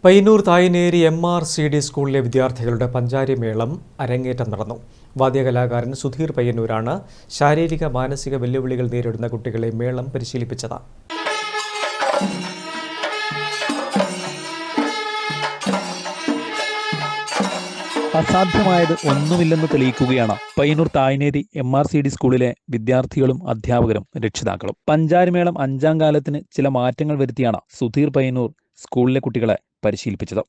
Payyanur Tayaneri MRCD സ്കൂളിലെ വിദ്യാർത്ഥികളുടെ പഞ്ചാരിമേളം അരങ്ങേറ്റം നടന്നു. വാദ്യകലാകാരൻ സുധീർ പയ്യന്നൂരാണ് ശാരീരിക മാനസിക വെല്ലുവിളികൾ നേരിടുന്ന കുട്ടികളെ മേളം പരിശീലിപ്പിച്ചത്. അസാധ്യമായത് ഒന്നുമില്ലെന്ന് തെളിയിക്കുകയാണ് പയ്യന്നൂർ തായനേരി MRCD സ്കൂളിലെ വിദ്യാർത്ഥികളും അധ്യാപകരും രക്ഷിതാക്കളും. പഞ്ചാരിമേളം 5ാം കാലത്തിന് ചില മാറ്റങ്ങൾ വരുത്തിയാണ് സുധീർ പയ്യന്നൂർ സ്കൂളിലെ കുട്ടികളെ പരിശീലിപ്പിച്ചത്.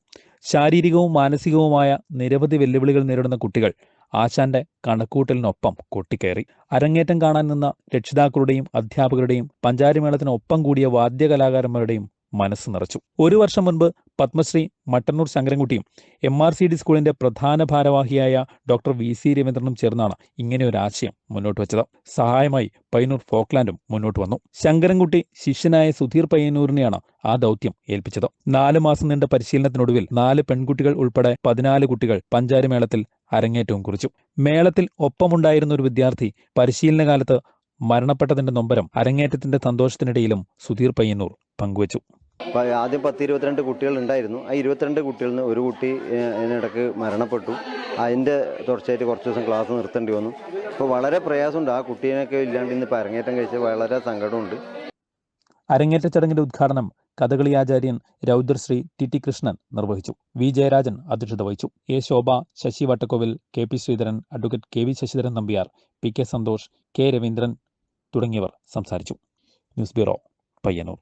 ശാരീരികവും മാനസികവുമായ നിരവധി വെല്ലുവിളികൾ നേരിടുന്ന കുട്ടികൾ ആശാന്റെ കണക്കൂട്ടലിനൊപ്പം കൊട്ടിക്കയറി. അരങ്ങേറ്റം കാണാൻ നിന്ന രക്ഷിതാക്കളുടെയും അധ്യാപകരുടെയും പഞ്ചാരിമേളത്തിനൊപ്പം കൂടിയ വാദ്യകലാകാരന്മാരുടെയും മനസ്സ് നിറച്ചു. ഒരു വർഷം മുൻപ് പത്മശ്രീ മട്ടന്നൂർ ശങ്കരൻകുട്ടിയും MRCD സ്കൂളിന്റെ പ്രധാന ഭാരവാഹിയായ ഡോക്ടർ VC രവീന്ദ്രനും ചേർന്നാണ് ഇങ്ങനെയൊരാശയം മുന്നോട്ട് വെച്ചത്. സഹായമായി പയ്യന്നൂർ ഫോക്ലാൻഡും മുന്നോട്ട് വന്നു. ശങ്കരൻകുട്ടി ശിഷ്യനായ സുധീർ പയ്യന്നൂരിനെയാണ് ആ ദൗത്യം ഏൽപ്പിച്ചത്. 4 മാസം നീണ്ട പരിശീലനത്തിനൊടുവിൽ 4 പെൺകുട്ടികൾ ഉൾപ്പെടെ 14 കുട്ടികൾ പഞ്ചാരിമേളത്തിൽ അരങ്ങേറ്റവും കുറിച്ചു. മേളത്തിൽ ഒപ്പമുണ്ടായിരുന്ന ഒരു വിദ്യാർത്ഥി പരിശീലനകാലത്ത് മരണപ്പെട്ടതിന്റെ നൊമ്പരം അരങ്ങേറ്റത്തിന്റെ സന്തോഷത്തിനിടയിലും സുധീർ പയ്യന്നൂർ പങ്കുവച്ചു. ആദ്യം 10-22 കുട്ടികൾ ഉണ്ടായിരുന്നു. ആ 22 കുട്ടികളിൽ നിന്ന് ഒരു കുട്ടി ഇതിനിടയ്ക്ക് മരണപ്പെട്ടു. അതിൻ്റെ തുടർച്ചയായിട്ട് കുറച്ച് ദിവസം ക്ലാസ് നിർത്തേണ്ടി വന്നു. അപ്പോൾ വളരെ പ്രയാസമുണ്ട്. ആ കുട്ടീനൊക്കെ ഇല്ലാണ്ട് ഇന്നിപ്പോൾ അരങ്ങേറ്റം കഴിച്ച് വളരെ സങ്കടമുണ്ട്. അരങ്ങേറ്റ ചടങ്ങിന്റെ ഉദ്ഘാടനം കഥകളി ആചാര്യൻ രൗദ്രശ്രീ TT കൃഷ്ണൻ നിർവഹിച്ചു. V ജയരാജൻ അധ്യക്ഷത വഹിച്ചു. A Shobha, Sasi Vattakkovil, KP Sreedharan, advocate KV Sasidharan Nambiar, PK Santhosh, K Raveendran തുടങ്ങിയവർ സംസാരിച്ചു. News bureau, Payyanur.